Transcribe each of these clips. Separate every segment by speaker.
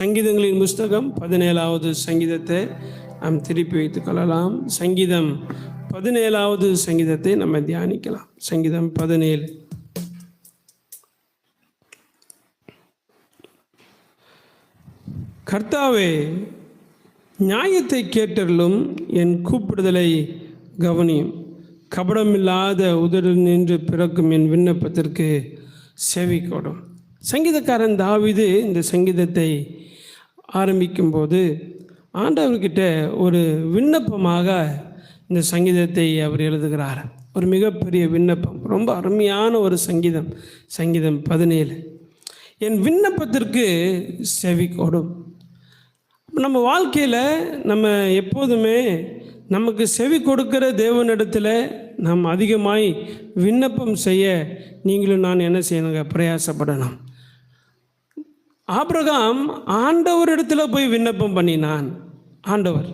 Speaker 1: சங்கீதங்களின் புஸ்தகம் 17வது சங்கீதத்தை நாம் திருப்பி வைத்துக் கொள்ளலாம். சங்கீதம் 17வது சங்கீதத்தை நம்ம தியானிக்கலாம். சங்கீதம் 17. கர்த்தாவே, நியாயத்தை கேட்டருளும், என் கூப்பிடுதலை கவனியும். கபடமில்லாத உதடு நின்று பிறக்கும் என் விண்ணப்பத்திற்கு செவி கொடும். சங்கீதக்காரன் தாவீது இந்த சங்கீதத்தை ஆரம்பிக்கும்போது ஆண்டவர்கிட்ட ஒரு விண்ணப்பமாக இந்த சங்கீதத்தை அவர் எழுதுகிறார். ஒரு மிகப்பெரிய விண்ணப்பம், ரொம்ப அருமையான ஒரு சங்கீதம். சங்கீதம் 17. என் விண்ணப்பத்திற்கு செவி கொடும். நம்ம வாழ்க்கையில் நம்ம எப்போதுமே நமக்கு செவி கொடுக்கிற தேவனிடத்தில் நாம் அதிகமாய் விண்ணப்பம் செய்ய நீங்களும் நான் என்ன செய்யணுங்க? பிரயாசப்படணும். ஆபிரகாம் ஆண்டவரிடத்தில் போய் விண்ணப்பம் பண்ணினான். ஆண்டவர்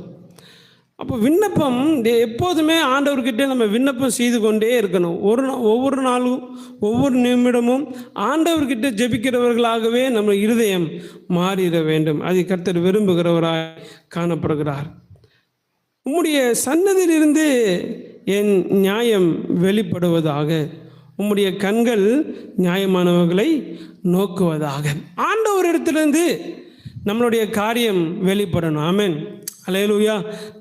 Speaker 1: அப்போ விண்ணப்பம் எப்போதுமே ஆண்டவர்கிட்ட நம்ம விண்ணப்பம் செய்து கொண்டே இருக்கணும். ஒவ்வொரு நாளும் ஒவ்வொரு நிமிடமும் ஆண்டவர்கிட்ட ஜெபிக்கிறவர்களாகவே நம்ம இருதயம் மாறிட வேண்டும். அதை கர்த்தர் விரும்புகிறவராய் காணப்படுகிறார். உம்முடைய சன்னதியிலிருந்து என் நியாயம் வெளிப்படுவதாக, உம்முடைய கண்கள் நியாயமானவர்களை நோக்குவதாக. ஆண்டவரிடத்திலிருந்து நம்மளுடைய காரியம் வெளிப்படணும். ஆமென், அல்லேலூயா.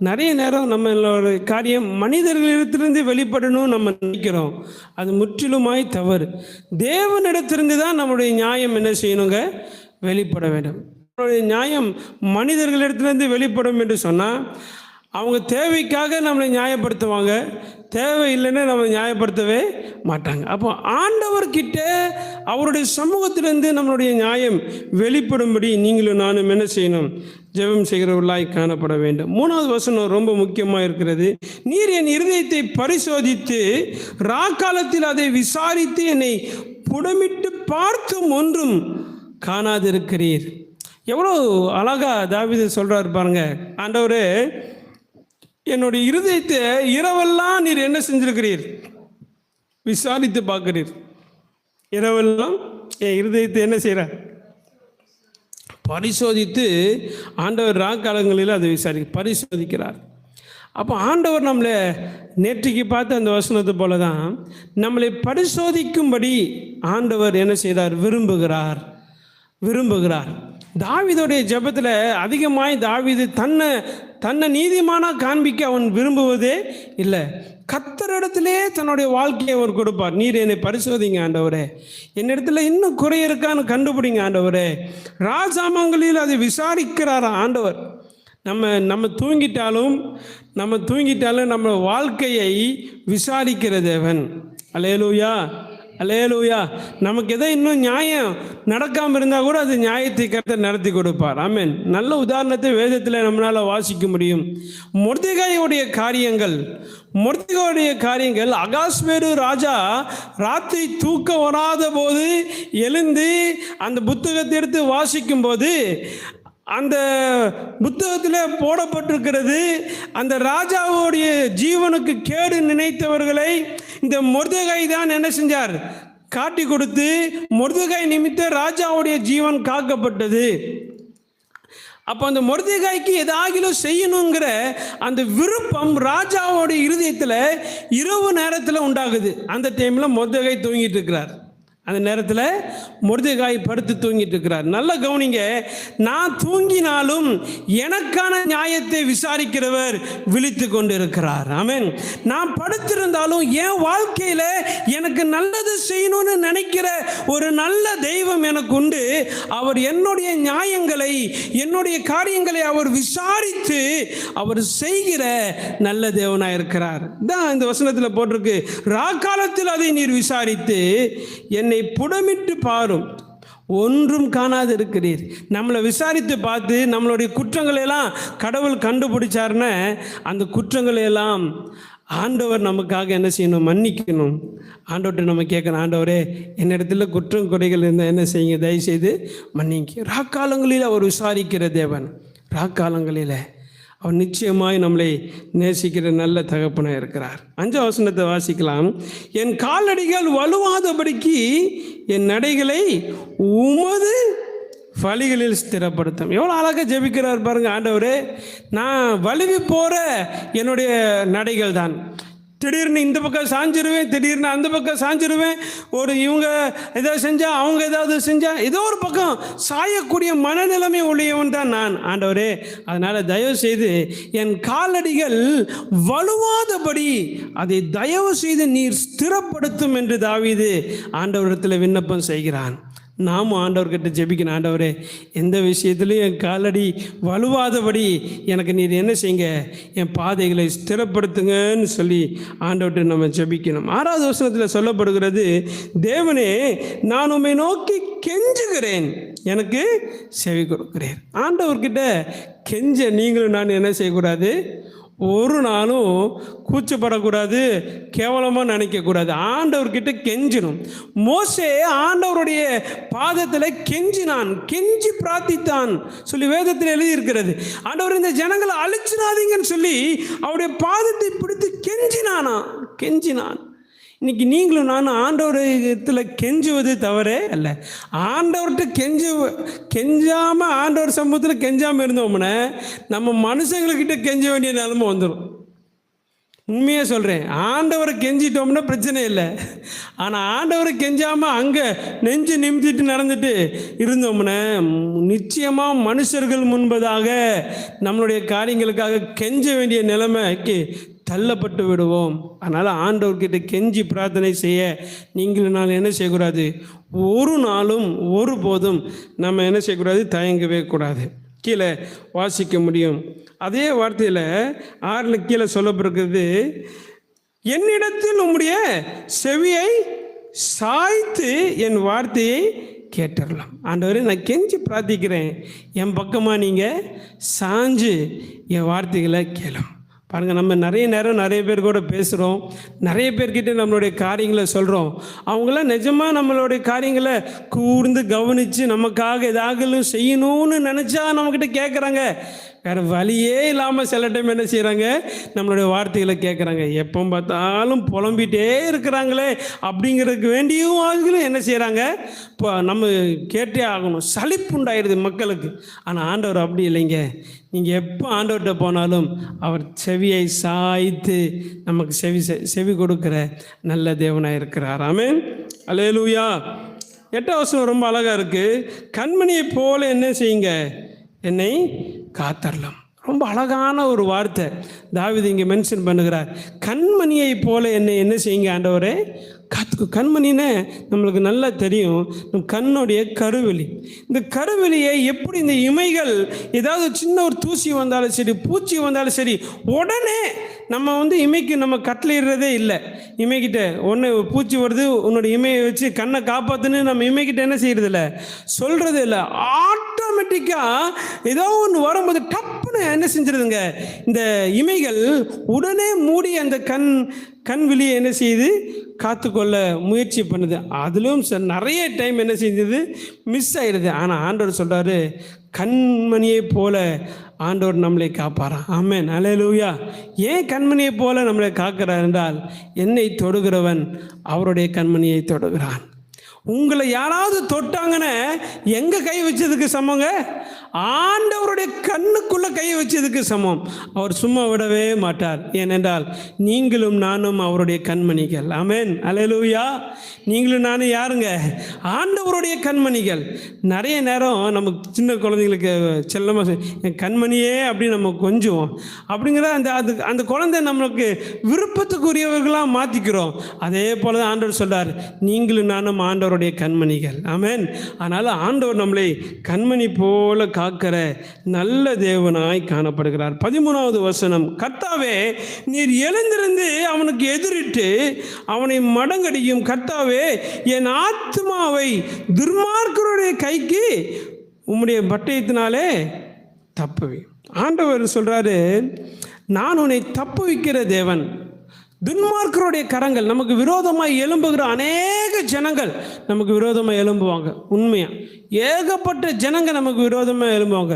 Speaker 1: நிறைய நேரம் நம்மளோட காரியம் மனிதர்களிடத்திலிருந்து வெளிப்படணும் நம்ம நினைக்கிறோம். அது முற்றிலுமாய் தவறு. தேவனிடத்திலிருந்து தான் நம்மளுடைய நியாயம் என்ன செய்யணுங்க? வெளிப்பட வேண்டும். நம்மளுடைய நியாயம் மனிதர்களிடத்திலிருந்து வெளிப்படும் என்று சொன்னால் அவங்க தேவைக்காக நம்மளை நியாயப்படுத்துவாங்க, தேவை இல்லைன்னு நம்மளை நியாயப்படுத்தவே மாட்டாங்க. அப்போ ஆண்டவர்கிட்ட அவருடைய சமூகத்திலிருந்து நம்மளுடைய நியாயம் வெளிப்படும்படி நீங்களும் நானும் என்ன செய்யணும்? ஜெபம் செய்கிறவர்களாய் காணப்பட வேண்டும். 3வது வசனம் ரொம்ப முக்கியமாக இருக்கிறது. நீர் என் இருதயத்தை பரிசோதித்து ராக்காலத்தில் அதை விசாரித்து என்னை புடமிட்டு பார்த்தும் ஒன்றும் காணாதிருக்கிறீர். எவ்வளோ அழகா தாவீது சொல்றாரு பாருங்க. ஆண்டவரே, என்னுடைய இருதயத்தை இரவெல்லாம் நீர் என்ன செஞ்சிருக்கிறீர்? விசாரித்து பார்க்கிறீர். இரவெல்லாம் என் இருதயத்தை என்ன செய்கிறார்? பரிசோதித்து ஆண்டவர் ராக்காலங்களில் அதை பரிசோதிக்கிறார். அப்போ ஆண்டவர் நம்மளை நேற்றுக்கு பார்த்த அந்த வசனத்தை போல தான் நம்மளை பரிசோதிக்கும்படி ஆண்டவர் என்ன செய்தார்? விரும்புகிறார். தாவீதுடைய ஜெபத்தில் அதிகமாய் தாவீது தன்னை நீதிமானா காண்பிக்க அவன் விரும்புவதே இல்லை. கர்த்தரிடத்திலே தன்னுடைய வாழ்க்கையை அவர் கொடுப்பார். நீர் என்னை பரிசோதிங்க ஆண்டவரே, என்னிடத்துல இன்னும் குறை இருக்கான்னு கண்டுபிடிங்க ஆண்டவரே. ராஜாமங்களில் அதை விசாரிக்கிறாரா ஆண்டவர். நம்ம தூங்கிட்டாலும் நம்ம வாழ்க்கையை விசாரிக்கிற தேவன். அல்லேலூயா, அல்லேலூயா. நமக்கு எதோ இன்னும் நியாயம் நடக்காமல் இருந்தால் கூட அது நியாயத்தை கர்த்தர் நடத்தி கொடுப்பார். ஆமென். நல்ல உதாரணத்தை வேதத்தில் நம்மளால் வாசிக்க முடியும். மொர்தெகாயுடைய காரியங்கள் அகாஸ்வேரு ராஜா ராத்திரி தூக்கம் வராத போது எழுந்து அந்த புத்தகத்தை எடுத்து வாசிக்கும் போது அந்த புத்தகத்தில் போடப்பட்டிருக்கிறது, அந்த ராஜாவுடைய ஜீவனுக்கு கேடு நினைத்தவர்களை இந்த மொர்தெகாய் தான் என்ன செஞ்சார்? காட்டி கொடுத்து மொர்தெகாய் நிமித்த ராஜாவுடைய ஜீவன் காக்கப்பட்டது. அப்போ அந்த மொர்தெகாய்க்கு ஏதாகிலும் செய்யணுங்கிற அந்த விருப்பம் ராஜாவுடைய இருதயத்தில் இரவு நேரத்தில் உண்டாகுது. அந்த டைமில் மொர்தெகாய் தூங்கிட்டு இருக்கிறார். அந்த நேரத்தில் மொர்தெகாய் படுத்து தூங்கிட்டு இருக்கிறார். நல்ல கவனிங்க, நான் தூங்கினாலும் எனக்கான நியாயத்தை விசாரிக்கிறவர் விழித்து கொண்டு இருக்கிறார். ஆமென். நான் படுத்திருந்தாலும் என் வாழ்க்கையில் எனக்கு நல்லது செய்யணும்னு நினைக்கிற ஒரு நல்ல தெய்வம் எனக்கு உண்டு. அவர் என்னுடைய நியாயங்களை, என்னுடைய காரியங்களை அவர் விசாரித்து அவர் செய்கிற நல்ல தேவனாக இருக்கிறார். தான் இந்த வசனத்தில் போட்டிருக்கு, ராக்காலத்தில் அதை நீர் விசாரித்து என்னை புடமிட்டு பாரும், ஒன்றும் காணாது இருக்கிறீர். நம்மளை விசாரித்து பார்த்து நம்மளுடைய குற்றங்களை எல்லாம் கடவுள் கண்டுபிடிச்சாருன்னா அந்த குற்றங்களை எல்லாம் ஆண்டவர் நமக்காக என்ன செய்யணும்? மன்னிக்கணும். ஆண்டவர்கிட்ட நம்ம கேட்கணும், ஆண்டவரே என்னிடத்துல குற்றம் குறைகள் இருந்தால் என்ன செய்யுங்க? தயவுசெய்து மன்னிக்க. ராக்காலங்களில் அவர் விசாரிக்கிற தேவன். ராக்காலங்களில் அவர் நிச்சயமாய் நம்மளை நேசிக்கிற நல்ல தகப்பனாக இருக்கிறார். 5வது வசனத்தை வாசிக்கலாம். என் காலடிகள் வலுவாதபடிக்கு என் நடைகளை உமது வழிகளில் ஸ்திரப்படுத்தும். எவ்வளோ அழகாக ஜெபிக்கிறார் பாருங்க ஆண்டவரே. நான் வலிவி போகிற என்னுடைய நடைகள் தான். திடீர்னு இந்த பக்கம் சாஞ்சிருவேன், திடீர்னு அந்த பக்கம் சாஞ்சிருவேன். இவங்க ஏதாவது செஞ்சா, அவங்க ஏதாவது செஞ்சா, ஏதோ ஒரு பக்கம் சாயக்கூடிய மனநிலைமை உடையவன் தான் நான் ஆண்டவரே. அதனால் தயவு செய்து என் காலடிகள் வலுவாதபடி அதை தயவு செய்து நீர் ஸ்திரப்படுத்தும் என்று தாவீது ஆண்டவரிடத்தில் விண்ணப்பம் செய்கிறான். நாமும் ஆண்டவர்கிட்ட ஜெபிக்கணும். ஆண்டவரே, எந்த விஷயத்துலையும் என் காலடி வலுவாதபடி எனக்கு நீர் என்ன செய்யுங்க, என் பாதைகளை ஸ்திரப்படுத்துங்கன்னு சொல்லி ஆண்டவர்கிட்ட நம்ம ஜெபிக்கணும். 6வது வசனத்தில் சொல்லப்படுகிறது, தேவனே நான் உம்மை நோக்கி கெஞ்சுகிறேன், எனக்கு செவி கொடுக்கிறேன். ஆண்டவர்கிட்ட கெஞ்ச நீங்களும் நான் என்ன செய்யக்கூடாது, ஒரு நாளும் கூச்சப்படக்கூடாது, கேவலமாக நினைக்கக்கூடாது. ஆண்டவர்கிட்ட கெஞ்சணும். மோசே ஆண்டவருடைய பாதத்தில் கெஞ்சினான், கெஞ்சி பிரார்த்தித்தான் சொல்லி வேதத்தில் எழுதியிருக்கிறது. ஆண்டவர் இந்த ஜனங்களை அழிச்சிடாதீங்கன்னு சொல்லி அவருடைய பாதத்தை பிடித்து கெஞ்சினான். இன்னைக்கு நீங்களும் நானும் ஆண்டவரத்தில் கெஞ்சுவது தவறே அல்ல. ஆண்டவர்கிட்ட கெஞ்சாமல் ஆண்டவர் சமூகத்தில் கெஞ்சாமல் இருந்தோம்னா நம்ம மனுஷங்கள்கிட்ட கெஞ்ச வேண்டிய நிலைமை வந்துடும். உண்மையாக சொல்கிறேன், ஆண்டவரை கெஞ்சிட்டோம்னா பிரச்சனை இல்லை. ஆனால் ஆண்டவரை கெஞ்சாமல் அங்கே நெஞ்சு நிமித்திட்டு நடந்துட்டு இருந்தோம்னா நிச்சயமாக மனுஷர்கள் முன்பதாக நம்மளுடைய காரியங்களுக்காக கெஞ்ச வேண்டிய நிலைமைக்கு தள்ளப்பட்டு விடுவோம். அதனால் ஆண்டவர்கிட்ட கெஞ்சி பிரார்த்தனை செய்ய நீங்களும் நான் என்ன செய்யக்கூடாது, ஒரு நாளும் ஒருபோதும் நம்ம என்ன செய்யக்கூடாது, தயங்கவே கூடாது. கீழே வாசிக்க முடியும். அதே வார்த்தையில் 6 கீழே சொல்லப்பட்டிருக்கிறது, என்னிடத்தில் உம்முடைய செவியை சாய்த்து என் வார்த்தையை கேட்டுடலாம். ஆண்டவரே, நான் கெஞ்சி பிரார்த்திக்கிறேன், என் பக்கமாக நீங்கள் சாஞ்சு என் வார்த்தைகளை கேளும். பாருங்கள், நம்ம நிறைய பேர் கூட பேசுகிறோம், நிறைய பேர்கிட்ட நம்மளுடைய காரியங்களை சொல்கிறோம். அவங்களாம் நிஜமாக நம்மளுடைய காரியங்களை கூர்ந்து கவனித்து நமக்காக ஏதாவது செய்யணும்னு நினச்சா நம்மக்கிட்ட கேட்குறாங்க. வேறு வழியே இல்லாமல் சில டைம் என்ன செய்கிறாங்க, நம்மளுடைய வார்த்தைகளை கேட்குறாங்க. எப்போ பார்த்தாலும் புலம்பிகிட்டே இருக்கிறாங்களே அப்படிங்கிறதுக்கு வேண்டியும் ஆகுகளும் என்ன செய்கிறாங்க, இப்போ நம்ம கேட்டே ஆகணும், சலிப்புண்டாயிடுது மக்களுக்கு. ஆனால் ஆண்டவர் அப்படி இல்லைங்க. நீங்கள் எப்போ ஆண்டவர்கிட்ட போனாலும் அவர் செவியை சாய்த்து நமக்கு செவி கொடுக்குற நல்ல தேவனாக இருக்கிறார். ஆமென், அல்லேலூயா. 8வது வசனம் ரொம்ப அழகாக இருக்குது. கண்மணியை போல என்ன செய்யுங்க, என்னை காத்தரலாம். ரொம்ப அழகான ஒரு வார்த்தை தாவீது இங்கே மென்ஷன் பண்ணுகிறார். கண்மணியை போல என்னை என்ன செய்யுங்க ஆண்டவரே, காத்துக்கு. கண்மணின்னு நம்மளுக்கு நல்லா தெரியும், நம் கண்ணுடைய கருவெளி. இந்த கருவெளியை எப்படி இந்த இமைகள் ஏதாவது சின்ன ஒரு தூசி வந்தாலும் சரி, பூச்சி வந்தாலும் சரி, உடனே நம்ம இமைக்கு நம்ம கட்டளையிடுறதே இல்லை. இமைக்கிட்ட ஒன்று பூச்சி வருது, உன்னோட இமையை வச்சு கண்ணை காப்பாற்றுன்னு நம்ம இமைக்கிட்ட என்ன செய்யறது இல்லை, சொல்கிறது இல்லை. ஆட்டோமேட்டிக்காக ஏதோ ஒன்று வரும்போது டப்புன்னு என்ன செஞ்சிருதுங்க, இந்த இமைகள் உடனே மூடி அந்த கண் விழியை என்ன செய்யுது, காத்துக்கொள்ள முயற்சி பண்ணுது. அதிலும் நிறைய டைம் என்ன செஞ்சது, மிஸ் ஆகிடுது. ஆனால் ஆண்டவர் சொல்கிறாரு, கண்மணியை போல ஆண்டவர் நம்மளை காப்பாராம். ஆமென், அல்லேலூயா. ஏன் கண்மணியை போல நம்மளை காக்கிறார் என்றால், என்னை தொடுகிறவன் அவருடைய கண்மணியை தொடுகிறான். உங்களை யாராவது தொட்டாங்கன்னா எங்கே கை வச்சதுக்கு சமங்க, ஆண்டவருடைய கண்ணுக்குள்ளே கை வச்சதுக்கு சமம். அவர் சும்மா விடவே மாட்டார். ஏனென்றால் நீங்களும் நானும் அவருடைய கண்மணிகள். ஆமென், அல்லேலூயா. நீங்களும் நானும் யாருங்க, ஆண்டவருடைய கண்மணிகள். நிறைய நேரம் நமக்கு சின்ன குழந்தைங்களுக்கு செல்லமாக என் கண்மணியே அப்படின்னு நம்ம கொஞ்சம் அப்படிங்கிற அந்த குழந்தை நம்மளுக்கு விருப்பத்துக்குரியவர்களாக மாற்றிக்கிறோம். அதே போல தான் ஆண்டவர் சொல்கிறார், நீங்களும் நானும் ஆண்டவருடைய கண்மணிகள். ஆமென். அதனால் ஆண்டவர் நம்மளை கண்மணி போல காக்கிற நல்ல தேவனாய் காணப்படுகிறார். 13வது வசனம், கர்த்தாவே நீர் எழுந்திருந்து அவனுக்கு எதிரிட்டு அவனை மடங்கடியும். கர்த்தாவே என் ஆத்மாவை துர்மார்க்கருடைய கைக்கு உம்முடைய பட்டயத்தினாலே தப்புவி. ஆண்டவர் சொல்றாரு, நான் உன்னை தப்புவிக்கிற தேவன். துன்மார்க்கருடைய கரங்கள், நமக்கு விரோதமாக எழும்புகிற அநேக ஜனங்கள் நமக்கு விரோதமாக எழும்புவாங்க. உண்மையாக ஏகப்பட்ட ஜனங்க நமக்கு விரோதமாக எழும்புவாங்க.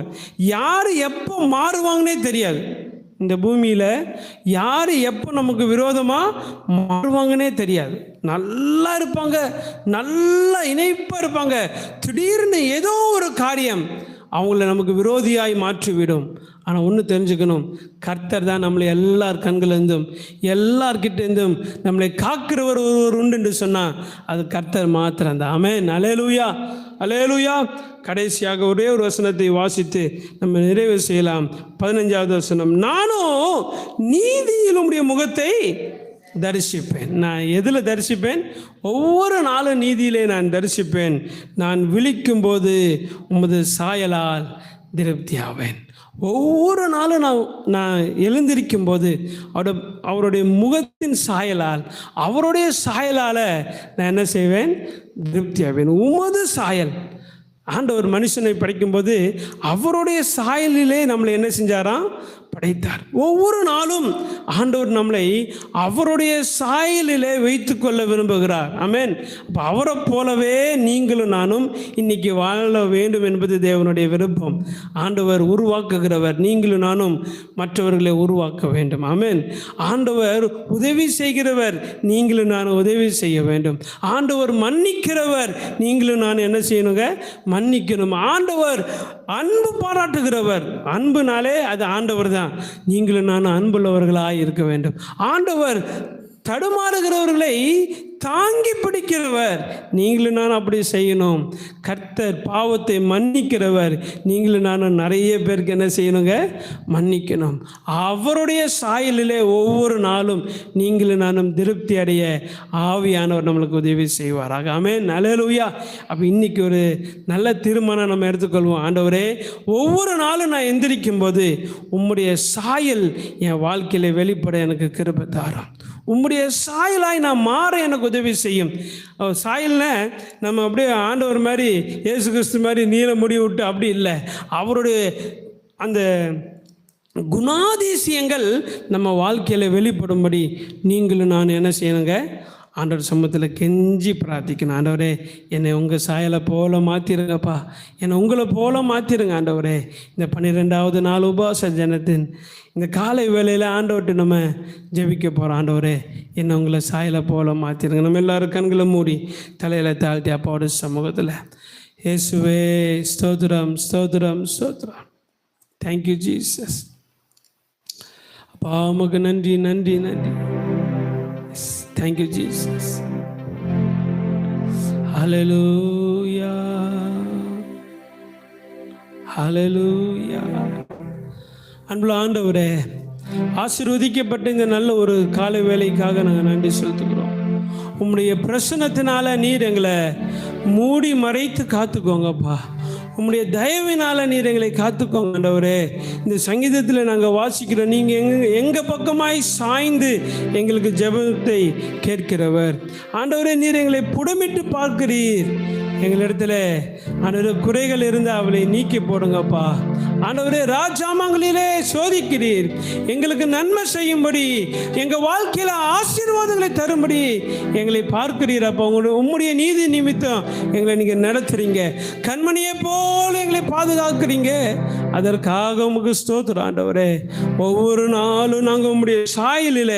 Speaker 1: யார் எப்போ மாறுவாங்கன்னே தெரியாது. இந்த பூமியில் யார் எப்போ நமக்கு விரோதமாக மாறுவாங்கன்னே தெரியாது. நல்லா இருப்பாங்க, நல்லா இணைப்பாக இருப்பாங்க. திடீர்னு ஏதோ ஒரு காரியம் அவங்கள நமக்கு விரோதியாய் மாற்றிவிடும். ஆனால் ஒன்று தெரிஞ்சுக்கணும், கர்த்தர் தான் நம்மளை எல்லார் கண்களிலிருந்தும் எல்லார்கிட்டேருந்தும் நம்மளை காக்கிறவர் ஒருவர் உண்டு என்று சொன்னால் அது கர்த்தர் மாத்திரம்தான். ஆமென். அல்லேலூயா, அல்லேலூயா. கடைசியாக ஒரே ஒரு வசனத்தை வாசித்து நம்ம நிறைவு செய்யலாம். 15வது வசனம், நானும் நீதியில் உம்முடைய முகத்தை தரிசிப்பேன். நான் எதில் தரிசிப்பேன்? ஒவ்வொரு நாளும் நீதியிலே நான் தரிசிப்பேன். நான் விழிக்கும்போது உமது சாயலால் திருப்தியாவேன். ஒவ்வொரு நாளும் நான் எழுந்திருக்கும் போது அவருடைய முகத்தின் சாயலால், அவருடைய சாயலால் நான் என்ன செய்வேன்? திருப்தியாவேன். உமது சாயல். ஆண்டவர் மனுஷனை படைக்கும்போது அவருடைய சாயலிலே நம்மளை என்ன செஞ்சாராம்? படைத்தார். ஒவ்வொரு நாளும் ஆண்டவர் நம்மளை அவருடைய சாயலிலே வைத்து கொள்ள விரும்புகிறார். ஆமென். அப்போ அவரை போலவே நீங்களும் நானும் இன்னைக்கு வாழ வேண்டும் என்பது தேவனுடைய விருப்பம். ஆண்டவர் உருவாக்குகிறவர், நீங்களும் நானும் மற்றவர்களை உருவாக்க வேண்டும். ஆமென். ஆண்டவர் உதவி செய்கிறவர், நீங்களும் நானும் உதவி செய்ய வேண்டும். ஆண்டவர் மன்னிக்கிறவர், நீங்களும் நான் என்ன செய்யணுங்க? மன்னிக்கணும். ஆண்டவர் அன்பு பாராட்டுகிறவர், அன்புனாலே அது ஆண்டவர் தான். நீங்களும் நானும் அன்புள்ளவர்களாக இருக்க வேண்டும். ஆண்டவர் தடுமாறுகிறவர்களை தாங்கி பிடிக்கிறவர், நீங்களும் நானும் அப்படி செய்யணும். கர்த்தர் பாவத்தை மன்னிக்கிறவர், நீங்களும் நானும் நிறைய பேருக்கு என்ன செய்யணுங்க? மன்னிக்கணும். அவருடைய சாயலிலே ஒவ்வொரு நாளும் நீங்களும் நானும் திருப்தி அடைய ஆவியானவர் நம்மளுக்கு உதவி செய்வாராக. ஆமென். அல்லேலூயா. அப்போ இன்னைக்கு ஒரு நல்ல தீர்மானம் நம்ம எடுத்துக்கொள்வோம். ஆண்டவரே, ஒவ்வொரு நாளும் நான் எந்திரிக்கும் போது உம்முடைய சாயல் என் வாழ்க்கையில வெளிப்பட எனக்கு கிருபை தாரும். உம்முடைய சாயலாய் நான் மாற எனக்கு உதவி செய்யும். சாயல்னா நம்ம அப்படியே ஆண்டவர் மாதிரி, இயேசு கிறிஸ்து மாதிரி நீல முடி விட்டு அப்படி இல்லை. அவருடைய அந்த குணாதிசயங்கள் நம்ம வாழ்க்கையில் வெளிப்படும்படி நீங்களும் நான் என்ன செய்யணுங்க? ஆண்டவர் சமூகத்தில் கெஞ்சி பிரார்த்திக்கணும். ஆண்டவரே, என்னை உங்கள் சாயலை போல மாற்றிருங்கப்பா, என்னை உங்களை போல மாற்றிருங்க ஆண்டவரே. இந்த 12வது நாள் உபவாச ஜனத்தின் இந்த காலை வேளையில் ஆண்டவர்கிட்ட நம்ம ஜெபிக்க போகிறோம். ஆண்டவரே, என்னை உங்களை சாயலை போல மாற்றிருங்க. நம்ம எல்லாரும் கண்களை மூடி தலையில் தாழ்த்தி அப்பாவோட சமூகத்தில், இயேசுவே ஸ்தோத்திரம், ஸ்தோத்திரம், ஸ்தோத்திரம். Thank you Jesus. அப்பா உமக்கு நன்றி, நன்றி, நன்றி. Thank you, Jesus. Hallelujah. Hallelujah. அன்புள்ள ஆண்டவரே, ஆசீர்வதிக்கப்பட்ட இந்த நல்ல ஒரு காலை வேளைக்காக நாங்கள் நன்றி செலுத்துகிறோம். உம்முடைய பிரசன்னத்தினால நீர் எங்களை மூடி மறைத்து காத்துக்கோங்கப்பா. உம்முடைய தயவினால நீர் எங்களை காத்துக்கோங்க ஆண்டவரே. இந்த சங்கீதத்தில் நாங்கள் வாசிக்கிறோம், நீங்கள் எங்கள் பக்கமாய் சாய்ந்து எங்களுக்கு ஜெபத்தை கேட்கிறவர். ஆண்டவரே, நீர் எங்களை புடமிட்டு பார்க்கிறீர். எங்களிடத்துல ஆண்டவரே குறைகள் இருந்தால் அவளை நீக்கி போடுங்கப்பா. ஆண்டவரே, ராஜாமங்களிலே சோதிக்கிறீர். எங்களுக்கு நன்மை செய்யும்படி, எங்கள் வாழ்க்கையில் ஆசீர்வாதங்களை தரும்படி எங்களை பார்க்கிறீர் அப்போ. உம்முடைய நீதி நிமித்தம் எங்களை நீங்கள் நடத்துறீங்க. கண்மணியை போல எங்களை பாதுகாக்கிறீங்க. அதற்காக உமக்கு ஸ்தோத்திரம் ஆண்டவரே. ஒவ்வொரு நாளும் நாங்கள் உம்முடைய சாயலில்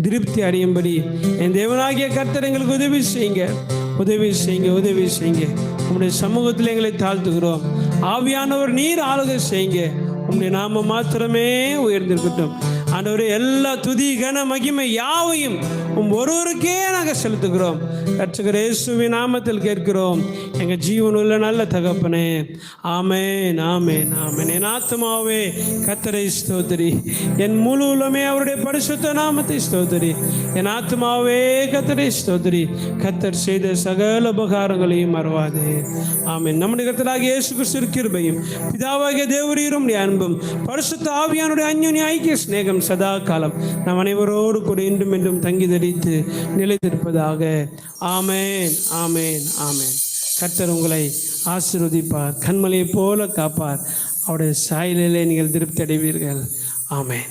Speaker 1: திருப்தி அடையும்படி என் தேவனாகிய கர்த்தர் எங்களுக்கு உதவி செய்யுங்க, உதவி செய்யுங்க, உதவி செய்யுங்க. உம்முடைய சமூகத்தில் எங்களை தாழ்த்துகிறோம். ஆவியானவர் நீர் ஆளுகை செய்யுங்க. உம்முடைய நாம மாத்திரமே உயர்ந்திருக்கட்டும் ஆண்டவரே. எல்லா துதி கன மகிமை யாவையும் ஒருவருக்கே நாங்கள் செலுத்துகிறோம். ரட்சகர் இயேசுவின் நாமத்தில் கேட்கிறோம் எங்கள் ஜீவனுள்ள நல்ல தகப்பனே. ஆமென், ஆமென், ஆமென். என் ஆத்மாவே கர்த்தரை ஸ்தோத்திரி, என் முழு உள்ளமே அவருடைய பரிசுத்த நாமத்தை ஸ்தோத்திரி. என் ஆத்மாவே கர்த்தரை ஸ்தோத்திரி, கர்த்தர் செய்த சகல உபகாரங்களையும் மறவாதே. ஆமென். நம்முடைய கர்த்தராகிய இயேசு கிறிஸ்து கிருபையும் பிதாவாகிய தேவரீரும் அன்பும் பரிசுத்த ஆவியானுடைய அந்யோன்ய ஐக்கிய சிநேகம் சதா காலம் நம் அனைவரோடு கூட இன்றும் என்றும் தங்கி தரித்து நிலைத்திருப்பதாக. ஆமென், ஆமென், ஆமென். கர்த்தர் உங்களை ஆசீர்வதிப்பார், கண்மலையை போல காப்பார். அவருடைய சாயலிலே நீங்கள் திருப்தி அடைவீர்கள். ஆமென்.